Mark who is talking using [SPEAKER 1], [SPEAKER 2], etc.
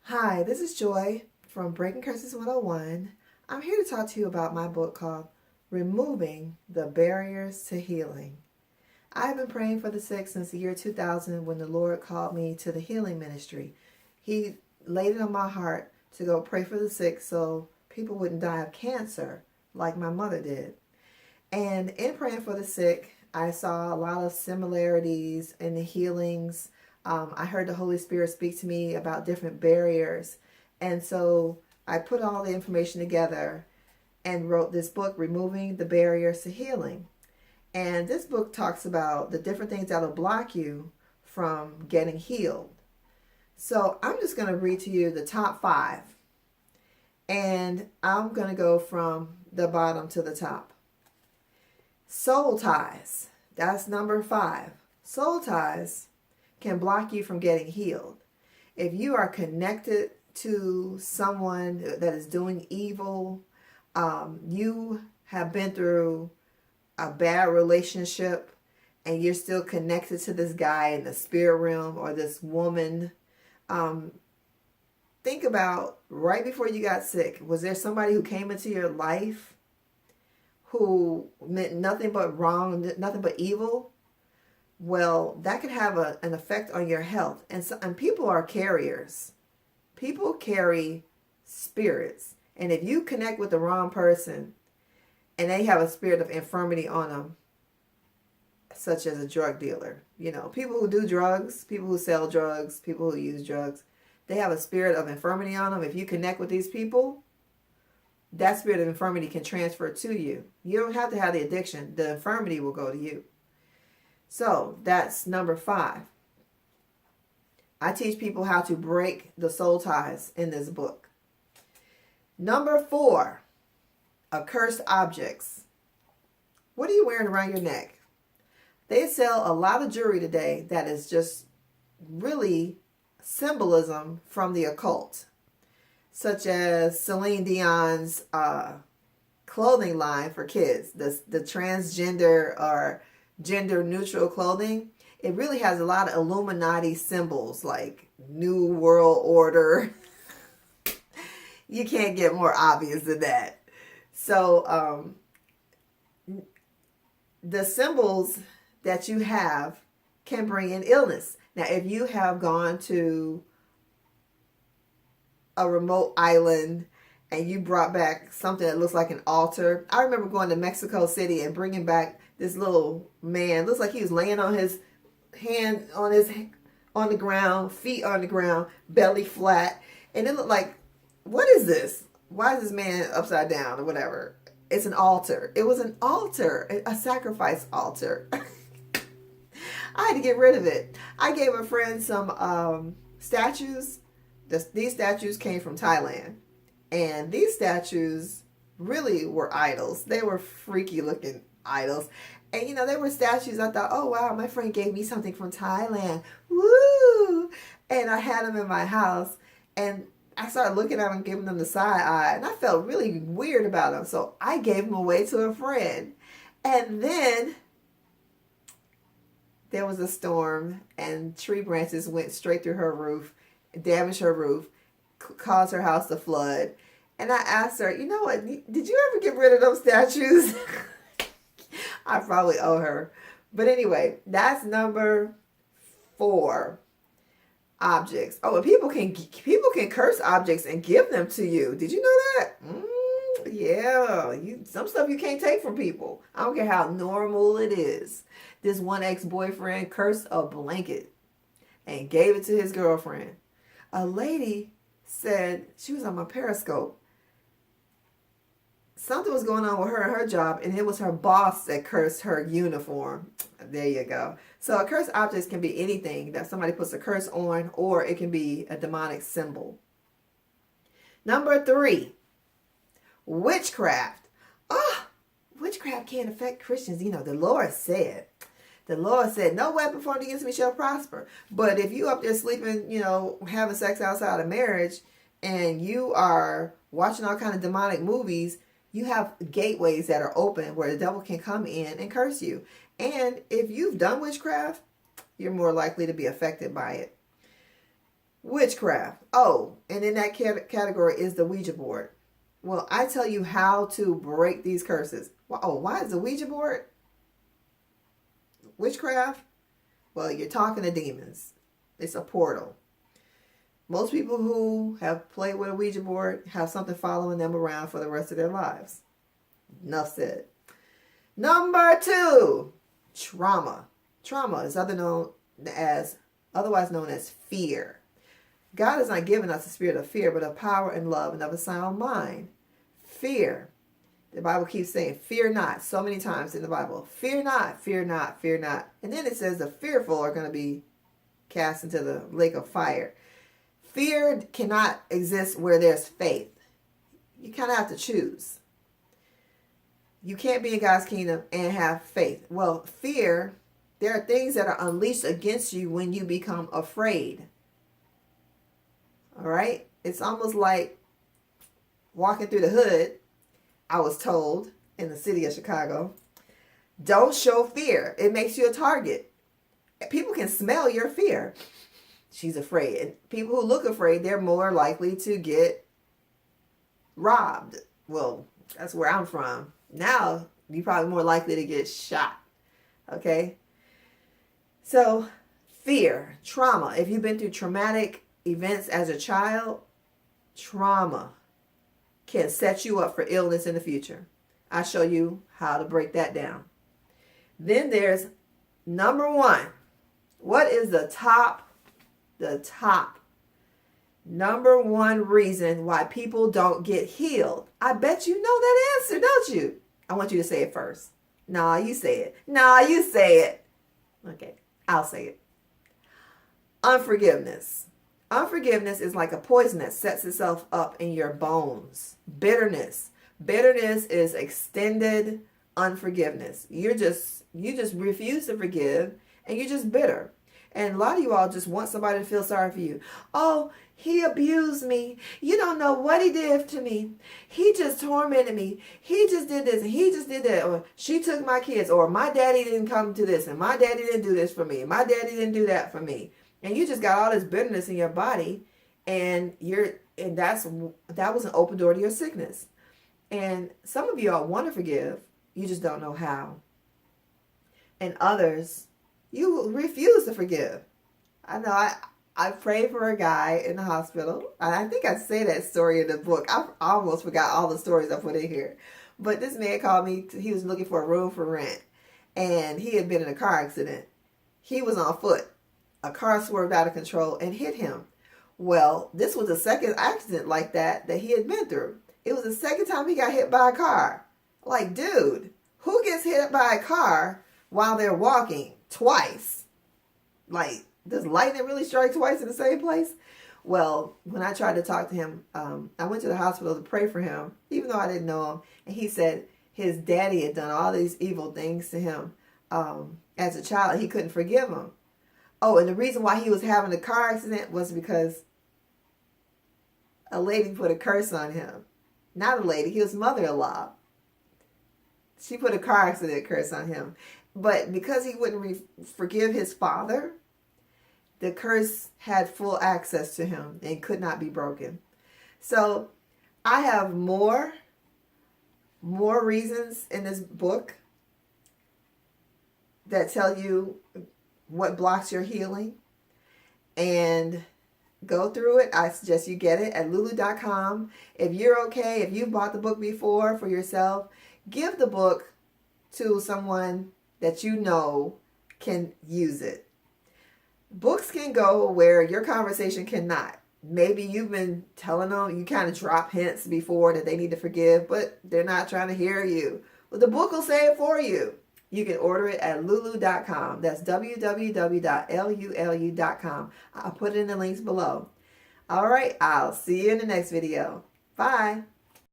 [SPEAKER 1] Hi, this is Joy from Breaking Curses 101. I'm here to talk to you about my book called Removing the Barriers to Healing. I've been praying for the sick since the year 2000 when the Lord called me to the healing ministry. He laid it on my heart to go pray for the sick so people wouldn't die of cancer like my mother did. And in praying for the sick, I saw a lot of similarities in the healings. I heard the Holy Spirit speak to me about different barriers. And so I put all the information together and wrote this book, Removing the Barriers to Healing. And this book talks about the different things that will block you from getting healed. So I'm just going to read to you the top 5. And I'm going to go from the bottom to the top. Soul ties. That's number 5. Soul ties can block you from getting healed. If you are connected to someone that is doing evil, you have been through a bad relationship and you're still connected to this guy in the spirit realm or this woman, think about right before you got sick, was there somebody who came into your life who meant nothing but wrong, nothing but evil? Well, that could have an effect on your health. And people are carriers. People carry spirits. And if you connect with the wrong person and they have a spirit of infirmity on them, such as a drug dealer, people who do drugs, people who sell drugs, people who use drugs, they have a spirit of infirmity on them. If you connect with these people, that spirit of infirmity can transfer to you. You don't have to have the addiction. The infirmity will go to you. So that's number 5. I teach people how to break the soul ties in this book. Number 4, accursed objects. What are you wearing around your neck? They sell a lot of jewelry today that is just really symbolism from the occult, such as Celine Dion's clothing line for kids, the transgender or gender neutral clothing. It really has a lot of Illuminati symbols like New World Order. You can't get more obvious than that. So the symbols that you have can bring in illness. Now, if you have gone to a remote island and you brought back something that looks like an altar. I remember going to Mexico City and bringing back this little man. Looks like he was laying on his hand on the ground, feet on the ground, belly flat. And it looked like, what is this? Why is this man upside down or whatever? It's an altar. It was an altar, a sacrifice altar. I had to get rid of it. I gave a friend some statues. These statues came from Thailand. And these statues really were idols. They were freaky looking idols. And they were statues. I thought, oh wow, my friend gave me something from Thailand. Woo! And I had them in my house. And I started looking at them, giving them the side eye. And I felt really weird about them. So I gave them away to a friend. And then there was a storm and tree branches went straight through her roof, damaged her roof, caused her house to flood. And I asked her, you know what, did you ever get rid of those statues? I probably owe her. But anyway, that's number 4, objects. Oh, and people can curse objects and give them to you. Did you know that? Yeah, some stuff you can't take from people. I don't care how normal it is. This one ex-boyfriend cursed a blanket and gave it to his girlfriend. A lady said, she was on my Periscope, something was going on with her and her job, and it was her boss that cursed her uniform. There you go. So a cursed object can be anything that somebody puts a curse on, or it can be a demonic symbol. Number 3, witchcraft. Witchcraft can't affect Christians. The Lord said, no weapon formed against me shall prosper. But if you up there sleeping, having sex outside of marriage, and you are watching all kind of demonic movies, you have gateways that are open where the devil can come in and curse you. And if you've done witchcraft, you're more likely to be affected by it. Witchcraft. Oh, and in that category is the Ouija board. Well, I tell you how to break these curses. Oh, why is the Ouija board? Witchcraft? Well, you're talking to demons. It's a portal. Most people who have played with a Ouija board have something following them around for the rest of their lives. Enough said. Number 2, trauma. Trauma is otherwise known as fear. God has not given us a spirit of fear, but of power and love and of a sound mind. Fear. The Bible keeps saying, fear not, so many times in the Bible. Fear not, fear not, fear not. And then it says the fearful are going to be cast into the lake of fire. Fear cannot exist where there's faith. You kind of have to choose. You can't be in God's kingdom and have faith. Well, fear, there are things that are unleashed against you when you become afraid. All right? It's almost like walking through the hood. I was told in the city of Chicago, don't show fear. It makes you a target. People can smell your fear. She's afraid. And people who look afraid, they're more likely to get robbed. Well, that's where I'm from. Now, you're probably more likely to get shot. Okay? So, fear, trauma. If you've been through traumatic events as a child, trauma can set you up for illness in the future. I'll show you how to break that down. Then there's number 1. What is the top number 1 reason why people don't get healed? I bet you know that answer, don't you? I want you to say it first. Nah, you say it. Nah, you say it. Okay, I'll say it. Unforgiveness. Unforgiveness is like a poison that sets itself up in your bones. Bitterness. Bitterness is extended unforgiveness. You just refuse to forgive, and you're just bitter. And a lot of you all just want somebody to feel sorry for you. Oh, he abused me. You don't know what he did to me. He just tormented me. He just did this and he just did that. Or she took my kids. Or my daddy didn't come to this and my daddy didn't do this for me. My daddy didn't do that for me. And you just got all this bitterness in your body, and that was an open door to your sickness. And some of you all want to forgive, you just don't know how. And others, you refuse to forgive. I know I prayed for a guy in the hospital. I think I say that story in the book. I almost forgot all the stories I put in here. But this man called me. He was looking for a room for rent, and he had been in a car accident. He was on foot. A car swerved out of control and hit him. Well, this was the second accident like that he had been through. It was the second time he got hit by a car. Like, dude, who gets hit by a car while they're walking twice? Like, does lightning really strike twice in the same place? Well, when I tried to talk to him, I went to the hospital to pray for him, even though I didn't know him. And he said his daddy had done all these evil things to him as a child. He couldn't forgive him. Oh, and the reason why he was having a car accident was because a lady put a curse on him. Not a lady, his mother-in-law. She put a car accident curse on him. But because he wouldn't forgive his father, the curse had full access to him and could not be broken. So I have more reasons in this book that tell you what blocks your healing, and go through it. I suggest you get it at lulu.com. If you're okay, if you've bought the book before for yourself, give the book to someone that you know can use it. Books can go where your conversation cannot. Maybe you've been telling them, you kind of drop hints before that they need to forgive, but they're not trying to hear you. Well, the book will say it for you. You can order it at lulu.com. That's www.lulu.com. I'll put it in the links below. All right, I'll see you in the next video. Bye.